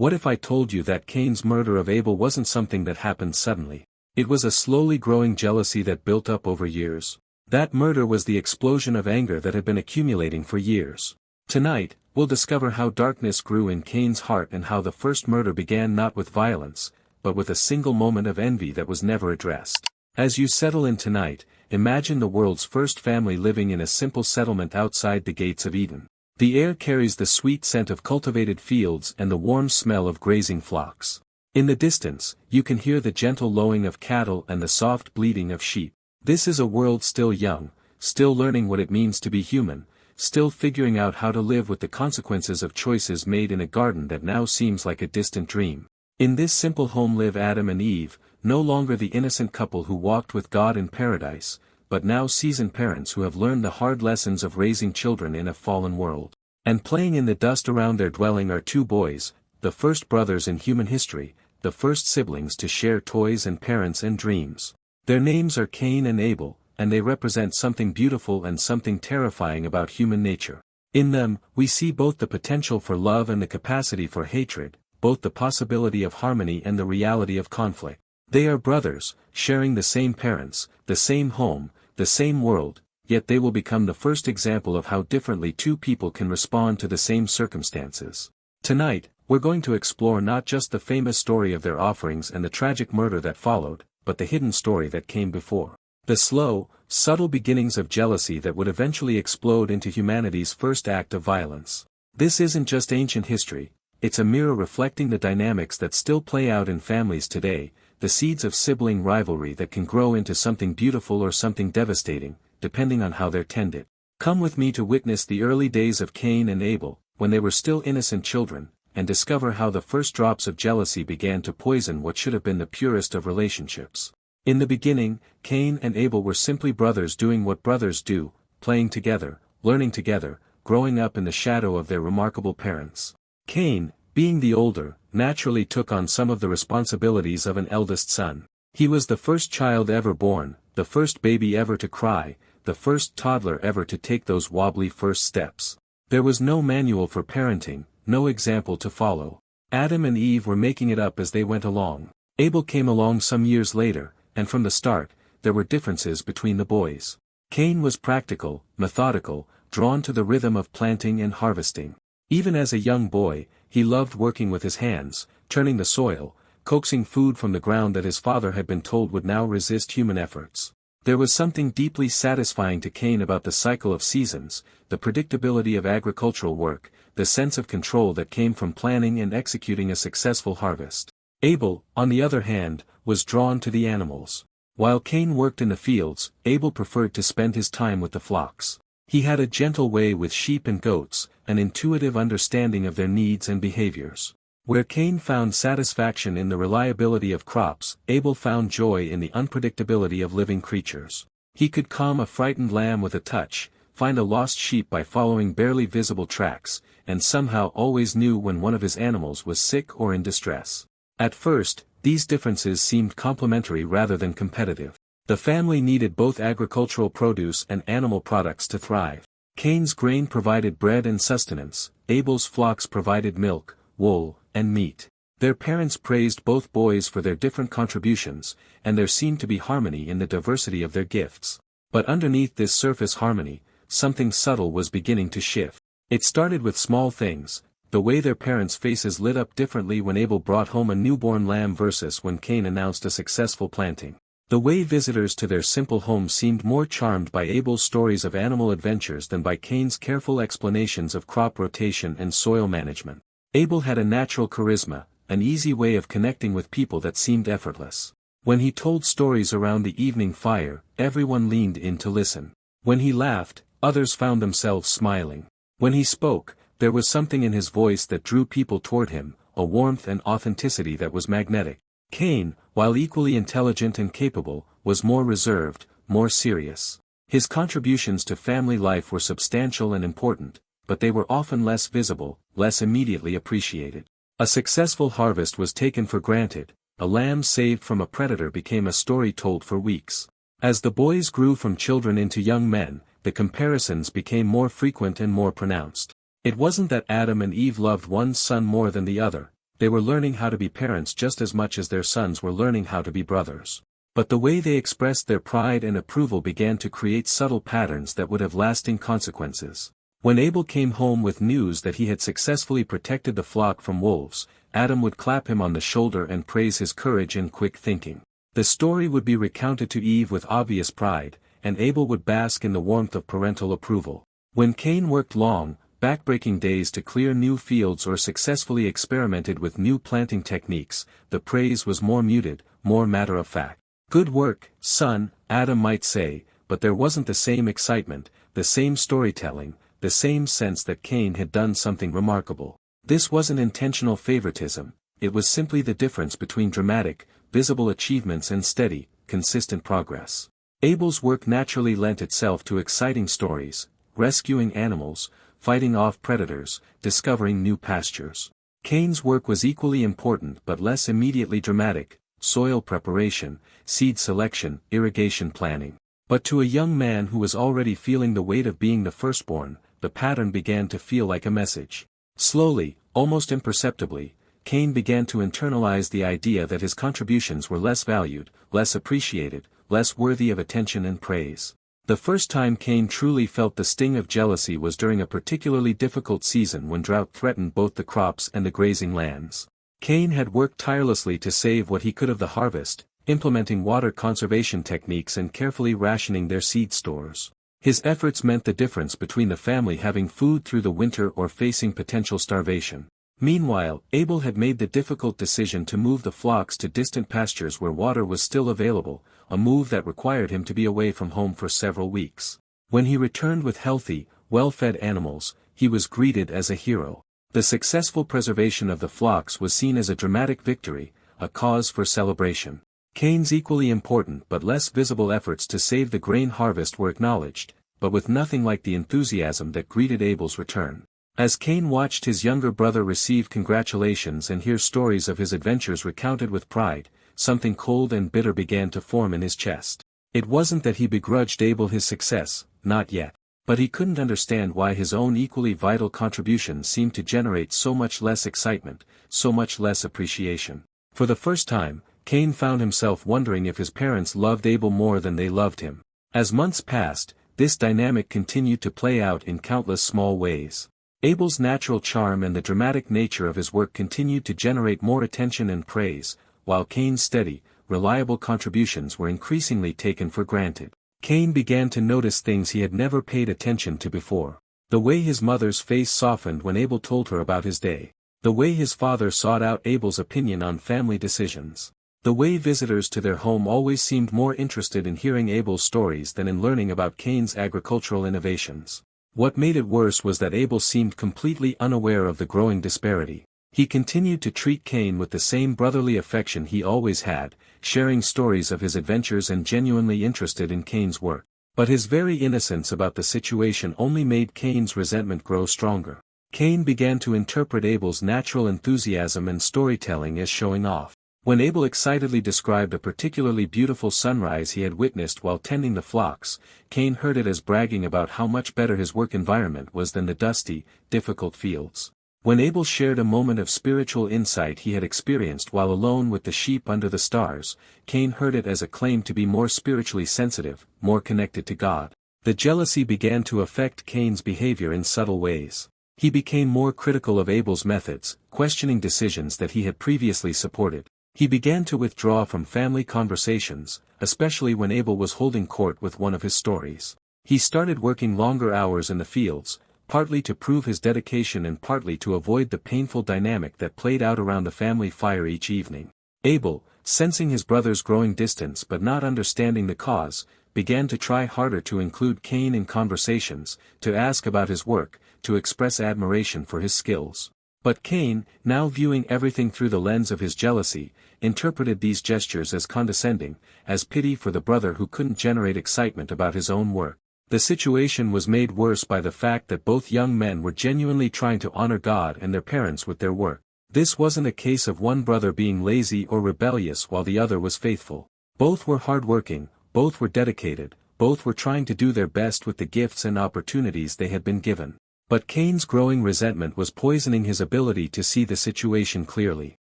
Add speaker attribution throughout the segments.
Speaker 1: What if I told you that Cain's murder of Abel wasn't something that happened suddenly? It was a slowly growing jealousy that built up over years. That murder was the explosion of anger that had been accumulating for years. Tonight, we'll discover how darkness grew in Cain's heart and how the first murder began not with violence, but with a single moment of envy that was never addressed. As you settle in tonight, imagine the world's first family living in a simple settlement outside the gates of Eden. The air carries the sweet scent of cultivated fields and the warm smell of grazing flocks. In the distance, you can hear the gentle lowing of cattle and the soft bleating of sheep. This is a world still young, still learning what it means to be human, still figuring out how to live with the consequences of choices made in a garden that now seems like a distant dream. In this simple home live Adam and Eve, no longer the innocent couple who walked with God in paradise, but now seasoned parents who have learned the hard lessons of raising children in a fallen world. And playing in the dust around their dwelling are two boys, the first brothers in human history, the first siblings to share toys and parents and dreams. Their names are Cain and Abel, and they represent something beautiful and something terrifying about human nature. In them, we see both the potential for love and the capacity for hatred, both the possibility of harmony and the reality of conflict. They are brothers, sharing the same parents, the same home, the same world, yet they will become the first example of how differently two people can respond to the same circumstances. Tonight, we're going to explore not just the famous story of their offerings and the tragic murder that followed, but the hidden story that came before. The slow, subtle beginnings of jealousy that would eventually explode into humanity's first act of violence. This isn't just ancient history, it's a mirror reflecting the dynamics that still play out in families today, the seeds of sibling rivalry that can grow into something beautiful or something devastating, depending on how they're tended. Come with me to witness the early days of Cain and Abel, when they were still innocent children, and discover how the first drops of jealousy began to poison what should have been the purest of relationships. In the beginning, Cain and Abel were simply brothers doing what brothers do, playing together, learning together, growing up in the shadow of their remarkable parents. Cain, being the older, naturally took on some of the responsibilities of an eldest son. He was the first child ever born, the first baby ever to cry, the first toddler ever to take those wobbly first steps. There was no manual for parenting, no example to follow. Adam and Eve were making it up as they went along. Abel came along some years later, and from the start, there were differences between the boys. Cain was practical, methodical, drawn to the rhythm of planting and harvesting. Even as a young boy, he loved working with his hands, turning the soil, coaxing food from the ground that his father had been told would now resist human efforts. There was something deeply satisfying to Cain about the cycle of seasons, the predictability of agricultural work, the sense of control that came from planning and executing a successful harvest. Abel, on the other hand, was drawn to the animals. While Cain worked in the fields, Abel preferred to spend his time with the flocks. He had a gentle way with sheep and goats, an intuitive understanding of their needs and behaviors. Where Cain found satisfaction in the reliability of crops, Abel found joy in the unpredictability of living creatures. He could calm a frightened lamb with a touch, find a lost sheep by following barely visible tracks, and somehow always knew when one of his animals was sick or in distress. At first, these differences seemed complementary rather than competitive. The family needed both agricultural produce and animal products to thrive. Cain's grain provided bread and sustenance, Abel's flocks provided milk, wool, and meat. Their parents praised both boys for their different contributions, and there seemed to be harmony in the diversity of their gifts. But underneath this surface harmony, something subtle was beginning to shift. It started with small things, the way their parents' faces lit up differently when Abel brought home a newborn lamb versus when Cain announced a successful planting. The way visitors to their simple home seemed more charmed by Abel's stories of animal adventures than by Cain's careful explanations of crop rotation and soil management. Abel had a natural charisma, an easy way of connecting with people that seemed effortless. When he told stories around the evening fire, everyone leaned in to listen. When he laughed, others found themselves smiling. When he spoke, there was something in his voice that drew people toward him, a warmth and authenticity that was magnetic. Cain, while equally intelligent and capable, was more reserved, more serious. His contributions to family life were substantial and important, but they were often less visible, less immediately appreciated. A successful harvest was taken for granted, a lamb saved from a predator became a story told for weeks. As the boys grew from children into young men, the comparisons became more frequent and more pronounced. It wasn't that Adam and Eve loved one son more than the other, they were learning how to be parents just as much as their sons were learning how to be brothers. But the way they expressed their pride and approval began to create subtle patterns that would have lasting consequences. When Abel came home with news that he had successfully protected the flock from wolves, Adam would clap him on the shoulder and praise his courage and quick thinking. The story would be recounted to Eve with obvious pride, and Abel would bask in the warmth of parental approval. When Cain worked long, back-breaking days to clear new fields or successfully experimented with new planting techniques, the praise was more muted, more matter-of-fact. "Good work, son," Adam might say, but there wasn't the same excitement, the same storytelling, the same sense that Cain had done something remarkable. This wasn't intentional favoritism, it was simply the difference between dramatic, visible achievements and steady, consistent progress. Abel's work naturally lent itself to exciting stories, rescuing animals, fighting off predators, discovering new pastures. Cain's work was equally important but less immediately dramatic: soil preparation, seed selection, irrigation planning. But to a young man who was already feeling the weight of being the firstborn, the pattern began to feel like a message. Slowly, almost imperceptibly, Cain began to internalize the idea that his contributions were less valued, less appreciated, less worthy of attention and praise. The first time Cain truly felt the sting of jealousy was during a particularly difficult season when drought threatened both the crops and the grazing lands. Cain had worked tirelessly to save what he could of the harvest, implementing water conservation techniques and carefully rationing their seed stores. His efforts meant the difference between the family having food through the winter or facing potential starvation. Meanwhile, Abel had made the difficult decision to move the flocks to distant pastures where water was still available, a move that required him to be away from home for several weeks. When he returned with healthy, well-fed animals, he was greeted as a hero. The successful preservation of the flocks was seen as a dramatic victory, a cause for celebration. Cain's equally important but less visible efforts to save the grain harvest were acknowledged, but with nothing like the enthusiasm that greeted Abel's return. As Cain watched his younger brother receive congratulations and hear stories of his adventures recounted with pride, something cold and bitter began to form in his chest. It wasn't that he begrudged Abel his success, not yet. But he couldn't understand why his own equally vital contributions seemed to generate so much less excitement, so much less appreciation. For the first time, Cain found himself wondering if his parents loved Abel more than they loved him. As months passed, this dynamic continued to play out in countless small ways. Abel's natural charm and the dramatic nature of his work continued to generate more attention and praise, while Cain's steady, reliable contributions were increasingly taken for granted. Cain began to notice things he had never paid attention to before. The way his mother's face softened when Abel told her about his day. The way his father sought out Abel's opinion on family decisions. The way visitors to their home always seemed more interested in hearing Abel's stories than in learning about Cain's agricultural innovations. What made it worse was that Abel seemed completely unaware of the growing disparity. He continued to treat Cain with the same brotherly affection he always had, sharing stories of his adventures and genuinely interested in Cain's work. But his very innocence about the situation only made Cain's resentment grow stronger. Cain began to interpret Abel's natural enthusiasm and storytelling as showing off. When Abel excitedly described a particularly beautiful sunrise he had witnessed while tending the flocks, Cain heard it as bragging about how much better his work environment was than the dusty, difficult fields. When Abel shared a moment of spiritual insight he had experienced while alone with the sheep under the stars, Cain heard it as a claim to be more spiritually sensitive, more connected to God. The jealousy began to affect Cain's behavior in subtle ways. He became more critical of Abel's methods, questioning decisions that he had previously supported. He began to withdraw from family conversations, especially when Abel was holding court with one of his stories. He started working longer hours in the fields, partly to prove his dedication and partly to avoid the painful dynamic that played out around the family fire each evening. Abel, sensing his brother's growing distance but not understanding the cause, began to try harder to include Cain in conversations, to ask about his work, to express admiration for his skills. But Cain, now viewing everything through the lens of his jealousy, interpreted these gestures as condescending, as pity for the brother who couldn't generate excitement about his own work. The situation was made worse by the fact that both young men were genuinely trying to honor God and their parents with their work. This wasn't a case of one brother being lazy or rebellious while the other was faithful. Both were hardworking, both were dedicated, both were trying to do their best with the gifts and opportunities they had been given. But Cain's growing resentment was poisoning his ability to see the situation clearly.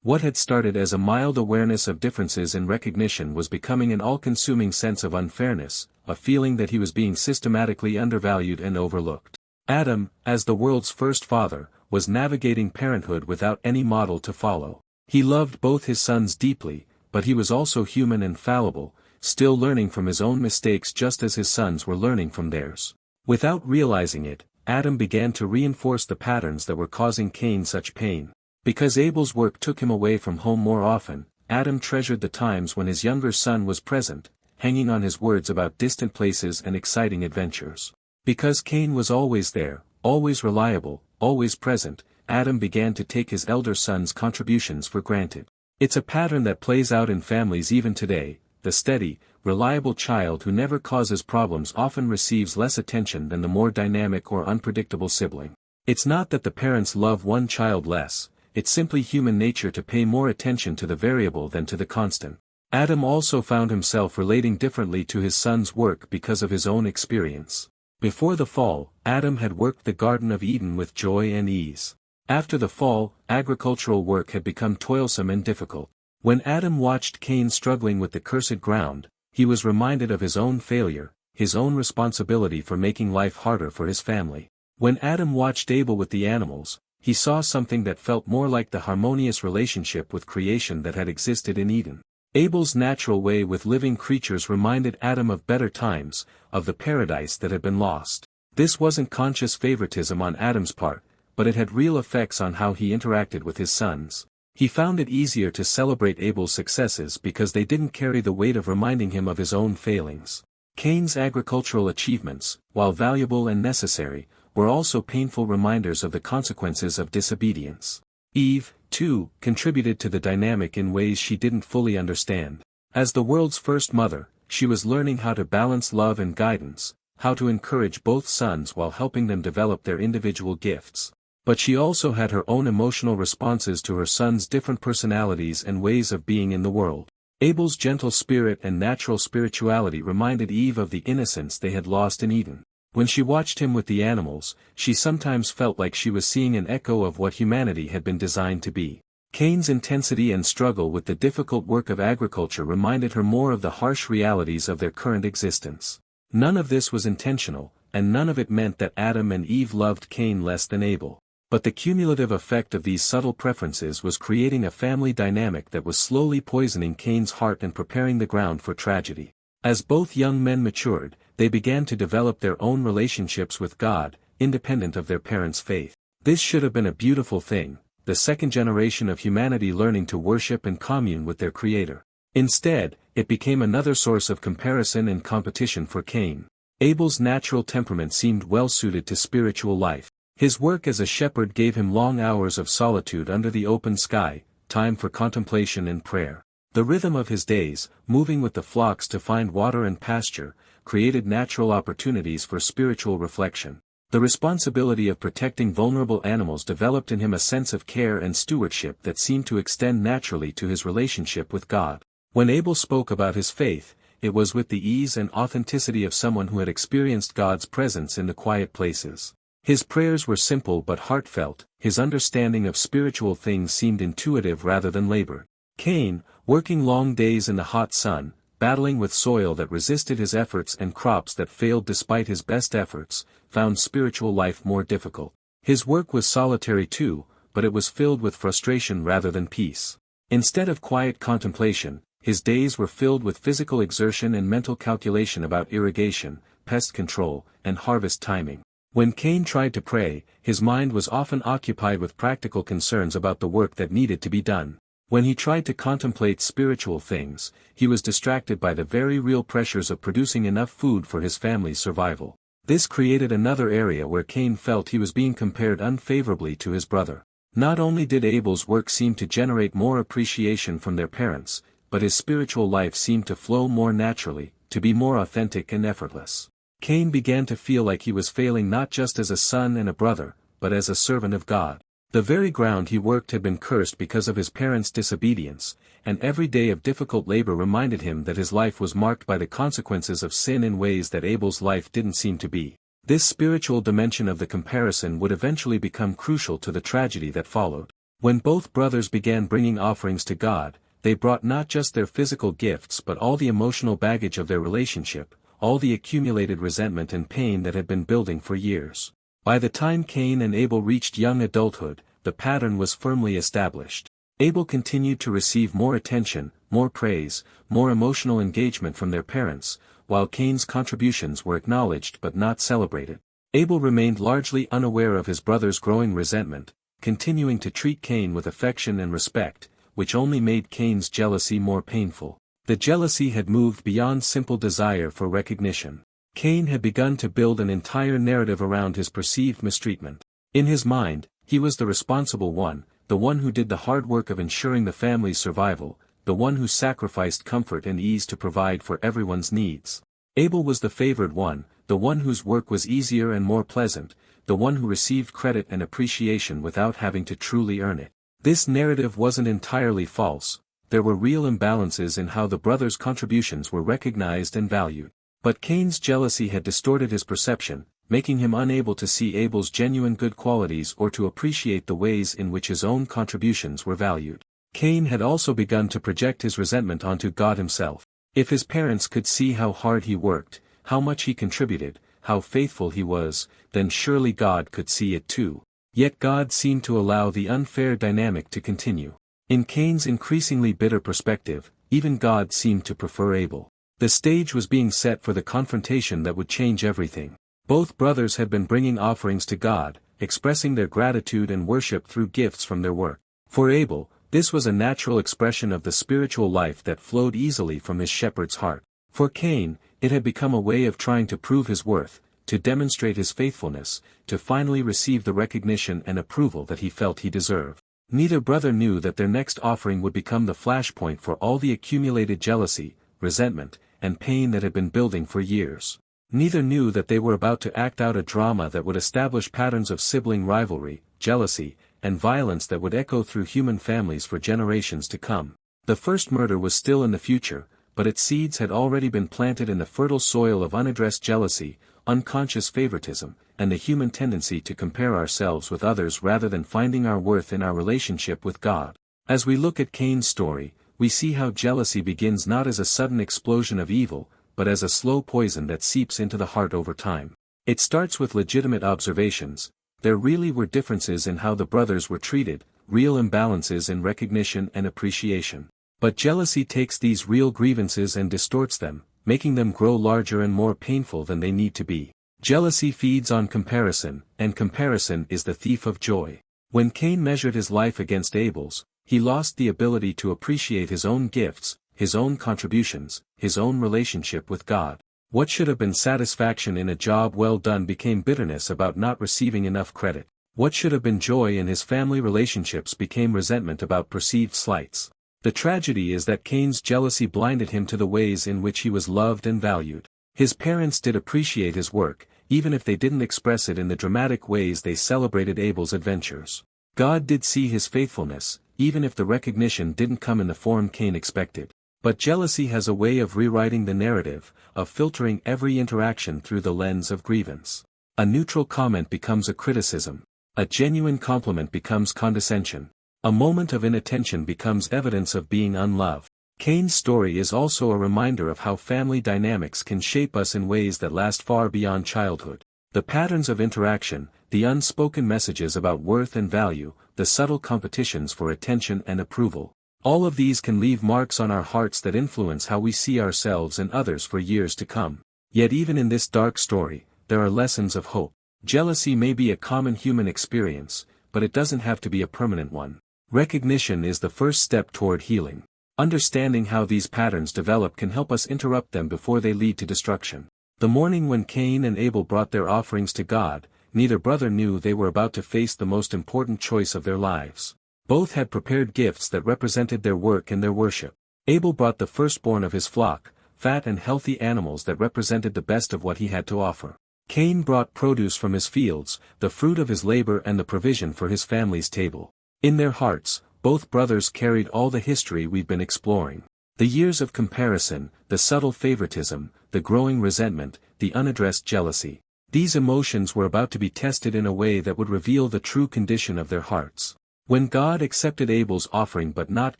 Speaker 1: What had started as a mild awareness of differences in recognition was becoming an all-consuming sense of unfairness, a feeling that he was being systematically undervalued and overlooked. Adam, as the world's first father, was navigating parenthood without any model to follow. He loved both his sons deeply, but he was also human and fallible, still learning from his own mistakes just as his sons were learning from theirs. Without realizing it, Adam began to reinforce the patterns that were causing Cain such pain. Because Abel's work took him away from home more often, Adam treasured the times when his younger son was present, hanging on his words about distant places and exciting adventures. Because Cain was always there, always reliable, always present, Adam began to take his elder son's contributions for granted. It's a pattern that plays out in families even today. The steady, reliable child who never causes problems often receives less attention than the more dynamic or unpredictable sibling. It's not that the parents love one child less, it's simply human nature to pay more attention to the variable than to the constant. Adam also found himself relating differently to his son's work because of his own experience. Before the fall, Adam had worked the Garden of Eden with joy and ease. After the fall, agricultural work had become toilsome and difficult. When Adam watched Cain struggling with the cursed ground, he was reminded of his own failure, his own responsibility for making life harder for his family. When Adam watched Abel with the animals, he saw something that felt more like the harmonious relationship with creation that had existed in Eden. Abel's natural way with living creatures reminded Adam of better times, of the paradise that had been lost. This wasn't conscious favoritism on Adam's part, but it had real effects on how he interacted with his sons. He found it easier to celebrate Abel's successes because they didn't carry the weight of reminding him of his own failings. Cain's agricultural achievements, while valuable and necessary, were also painful reminders of the consequences of disobedience. Eve, too, contributed to the dynamic in ways she didn't fully understand. As the world's first mother, she was learning how to balance love and guidance, how to encourage both sons while helping them develop their individual gifts. But she also had her own emotional responses to her sons' different personalities and ways of being in the world. Abel's gentle spirit and natural spirituality reminded Eve of the innocence they had lost in Eden. When she watched him with the animals, she sometimes felt like she was seeing an echo of what humanity had been designed to be. Cain's intensity and struggle with the difficult work of agriculture reminded her more of the harsh realities of their current existence. None of this was intentional, and none of it meant that Adam and Eve loved Cain less than Abel. But the cumulative effect of these subtle preferences was creating a family dynamic that was slowly poisoning Cain's heart and preparing the ground for tragedy. As both young men matured, they began to develop their own relationships with God, independent of their parents' faith. This should have been a beautiful thing, the second generation of humanity learning to worship and commune with their Creator. Instead, it became another source of comparison and competition for Cain. Abel's natural temperament seemed well suited to spiritual life. His work as a shepherd gave him long hours of solitude under the open sky, time for contemplation and prayer. The rhythm of his days, moving with the flocks to find water and pasture, created natural opportunities for spiritual reflection. The responsibility of protecting vulnerable animals developed in him a sense of care and stewardship that seemed to extend naturally to his relationship with God. When Abel spoke about his faith, it was with the ease and authenticity of someone who had experienced God's presence in the quiet places. His prayers were simple but heartfelt, his understanding of spiritual things seemed intuitive rather than labored. Cain, working long days in the hot sun, battling with soil that resisted his efforts and crops that failed despite his best efforts, found spiritual life more difficult. His work was solitary too, but it was filled with frustration rather than peace. Instead of quiet contemplation, his days were filled with physical exertion and mental calculation about irrigation, pest control, and harvest timing. When Cain tried to pray, his mind was often occupied with practical concerns about the work that needed to be done. When he tried to contemplate spiritual things, he was distracted by the very real pressures of producing enough food for his family's survival. This created another area where Cain felt he was being compared unfavorably to his brother. Not only did Abel's work seem to generate more appreciation from their parents, but his spiritual life seemed to flow more naturally, to be more authentic and effortless. Cain began to feel like he was failing not just as a son and a brother, but as a servant of God. The very ground he worked had been cursed because of his parents' disobedience, and every day of difficult labor reminded him that his life was marked by the consequences of sin in ways that Abel's life didn't seem to be. This spiritual dimension of the comparison would eventually become crucial to the tragedy that followed. When both brothers began bringing offerings to God, they brought not just their physical gifts but all the emotional baggage of their relationship, all the accumulated resentment and pain that had been building for years. By the time Cain and Abel reached young adulthood, the pattern was firmly established. Abel continued to receive more attention, more praise, more emotional engagement from their parents, while Cain's contributions were acknowledged but not celebrated. Abel remained largely unaware of his brother's growing resentment, continuing to treat Cain with affection and respect, which only made Cain's jealousy more painful. The jealousy had moved beyond simple desire for recognition. Cain had begun to build an entire narrative around his perceived mistreatment. In his mind, he was the responsible one, the one who did the hard work of ensuring the family's survival, the one who sacrificed comfort and ease to provide for everyone's needs. Abel was the favored one, the one whose work was easier and more pleasant, the one who received credit and appreciation without having to truly earn it. This narrative wasn't entirely false. There were real imbalances in how the brothers' contributions were recognized and valued. But Cain's jealousy had distorted his perception, making him unable to see Abel's genuine good qualities or to appreciate the ways in which his own contributions were valued. Cain had also begun to project his resentment onto God himself. If his parents could see how hard he worked, how much he contributed, how faithful he was, then surely God could see it too. Yet God seemed to allow the unfair dynamic to continue. In Cain's increasingly bitter perspective, even God seemed to prefer Abel. The stage was being set for the confrontation that would change everything. Both brothers had been bringing offerings to God, expressing their gratitude and worship through gifts from their work. For Abel, this was a natural expression of the spiritual life that flowed easily from his shepherd's heart. For Cain, it had become a way of trying to prove his worth, to demonstrate his faithfulness, to finally receive the recognition and approval that he felt he deserved. Neither brother knew that their next offering would become the flashpoint for all the accumulated jealousy, resentment, and pain that had been building for years. Neither knew that they were about to act out a drama that would establish patterns of sibling rivalry, jealousy, and violence that would echo through human families for generations to come. The first murder was still in the future, but its seeds had already been planted in the fertile soil of unaddressed jealousy, unconscious favoritism, and the human tendency to compare ourselves with others rather than finding our worth in our relationship with God. As we look at Cain's story, we see how jealousy begins not as a sudden explosion of evil, but as a slow poison that seeps into the heart over time. It starts with legitimate observations. There really were differences in how the brothers were treated, real imbalances in recognition and appreciation. But jealousy takes these real grievances and distorts them, making them grow larger and more painful than they need to be. Jealousy feeds on comparison, and comparison is the thief of joy. When Cain measured his life against Abel's, he lost the ability to appreciate his own gifts, his own contributions, his own relationship with God. What should have been satisfaction in a job well done became bitterness about not receiving enough credit. What should have been joy in his family relationships became resentment about perceived slights. The tragedy is that Cain's jealousy blinded him to the ways in which he was loved and valued. His parents did appreciate his work, even if they didn't express it in the dramatic ways they celebrated Abel's adventures. God did see his faithfulness, even if the recognition didn't come in the form Cain expected. But jealousy has a way of rewriting the narrative, of filtering every interaction through the lens of grievance. A neutral comment becomes a criticism. A genuine compliment becomes condescension. A moment of inattention becomes evidence of being unloved. Cain's story is also a reminder of how family dynamics can shape us in ways that last far beyond childhood. The patterns of interaction, the unspoken messages about worth and value, the subtle competitions for attention and approval. All of these can leave marks on our hearts that influence how we see ourselves and others for years to come. Yet even in this dark story, there are lessons of hope. Jealousy may be a common human experience, but it doesn't have to be a permanent one. Recognition is the first step toward healing. Understanding how these patterns develop can help us interrupt them before they lead to destruction. The morning when Cain and Abel brought their offerings to God, neither brother knew they were about to face the most important choice of their lives. Both had prepared gifts that represented their work and their worship. Abel brought the firstborn of his flock, fat and healthy animals that represented the best of what he had to offer. Cain brought produce from his fields, the fruit of his labor and the provision for his family's table. In their hearts, both brothers carried all the history we've been exploring. The years of comparison, the subtle favoritism, the growing resentment, the unaddressed jealousy. These emotions were about to be tested in a way that would reveal the true condition of their hearts. When God accepted Abel's offering but not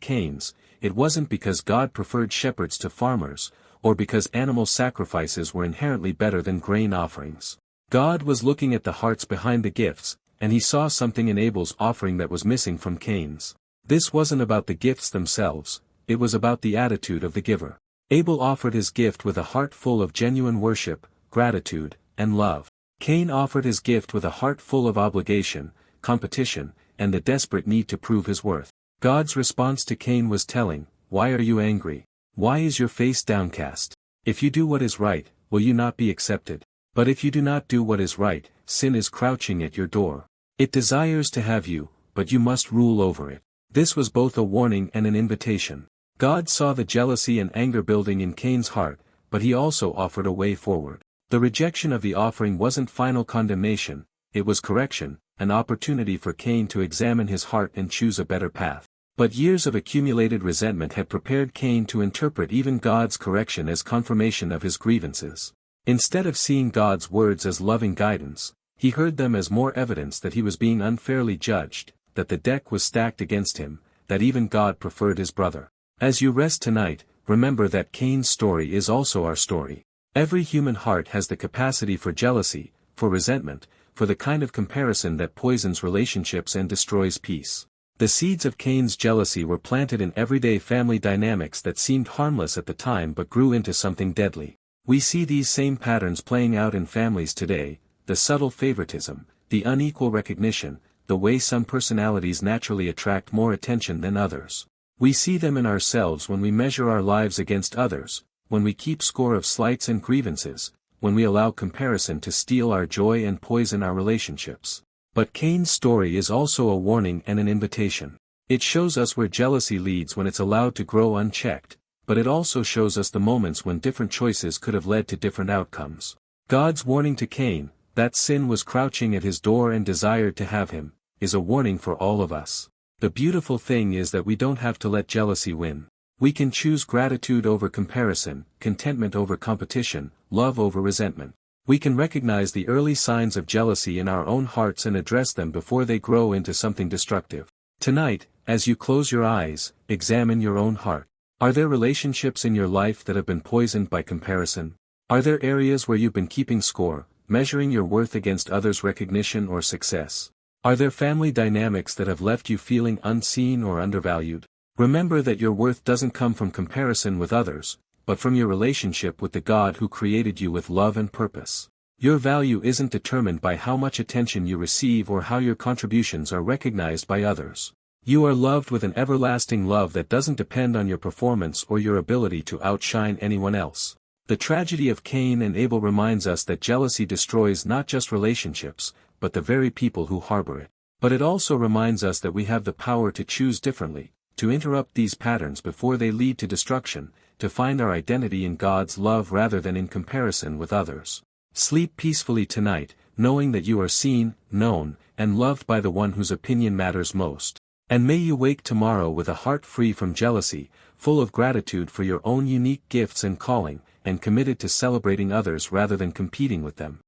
Speaker 1: Cain's, it wasn't because God preferred shepherds to farmers, or because animal sacrifices were inherently better than grain offerings. God was looking at the hearts behind the gifts, and he saw something in Abel's offering that was missing from Cain's. This wasn't about the gifts themselves, it was about the attitude of the giver. Abel offered his gift with a heart full of genuine worship, gratitude, and love. Cain offered his gift with a heart full of obligation, competition, and the desperate need to prove his worth. God's response to Cain was telling, "Why are you angry? Why is your face downcast? If you do what is right, will you not be accepted? But if you do not do what is right, sin is crouching at your door. It desires to have you, but you must rule over it." This was both a warning and an invitation. God saw the jealousy and anger building in Cain's heart, but he also offered a way forward. The rejection of the offering wasn't final condemnation, it was correction, an opportunity for Cain to examine his heart and choose a better path. But years of accumulated resentment had prepared Cain to interpret even God's correction as confirmation of his grievances. Instead of seeing God's words as loving guidance, he heard them as more evidence that he was being unfairly judged, that the deck was stacked against him, that even God preferred his brother. As you rest tonight, remember that Cain's story is also our story. Every human heart has the capacity for jealousy, for resentment, for the kind of comparison that poisons relationships and destroys peace. The seeds of Cain's jealousy were planted in everyday family dynamics that seemed harmless at the time but grew into something deadly. We see these same patterns playing out in families today, the subtle favoritism, the unequal recognition, the way some personalities naturally attract more attention than others. We see them in ourselves when we measure our lives against others, when we keep score of slights and grievances, when we allow comparison to steal our joy and poison our relationships. But Cain's story is also a warning and an invitation. It shows us where jealousy leads when it's allowed to grow unchecked, but it also shows us the moments when different choices could have led to different outcomes. God's warning to Cain, that sin was crouching at his door and desired to have him, is a warning for all of us. The beautiful thing is that we don't have to let jealousy win. We can choose gratitude over comparison, contentment over competition, love over resentment. We can recognize the early signs of jealousy in our own hearts and address them before they grow into something destructive. Tonight, as you close your eyes, examine your own heart. Are there relationships in your life that have been poisoned by comparison? Are there areas where you've been keeping score, measuring your worth against others' recognition or success? Are there family dynamics that have left you feeling unseen or undervalued? Remember that your worth doesn't come from comparison with others, but from your relationship with the God who created you with love and purpose. Your value isn't determined by how much attention you receive or how your contributions are recognized by others. You are loved with an everlasting love that doesn't depend on your performance or your ability to outshine anyone else. The tragedy of Cain and Abel reminds us that jealousy destroys not just relationships, but the very people who harbor it. But it also reminds us that we have the power to choose differently, to interrupt these patterns before they lead to destruction, to find our identity in God's love rather than in comparison with others. Sleep peacefully tonight, knowing that you are seen, known, and loved by the one whose opinion matters most. And may you wake tomorrow with a heart free from jealousy, full of gratitude for your own unique gifts and calling, and committed to celebrating others rather than competing with them.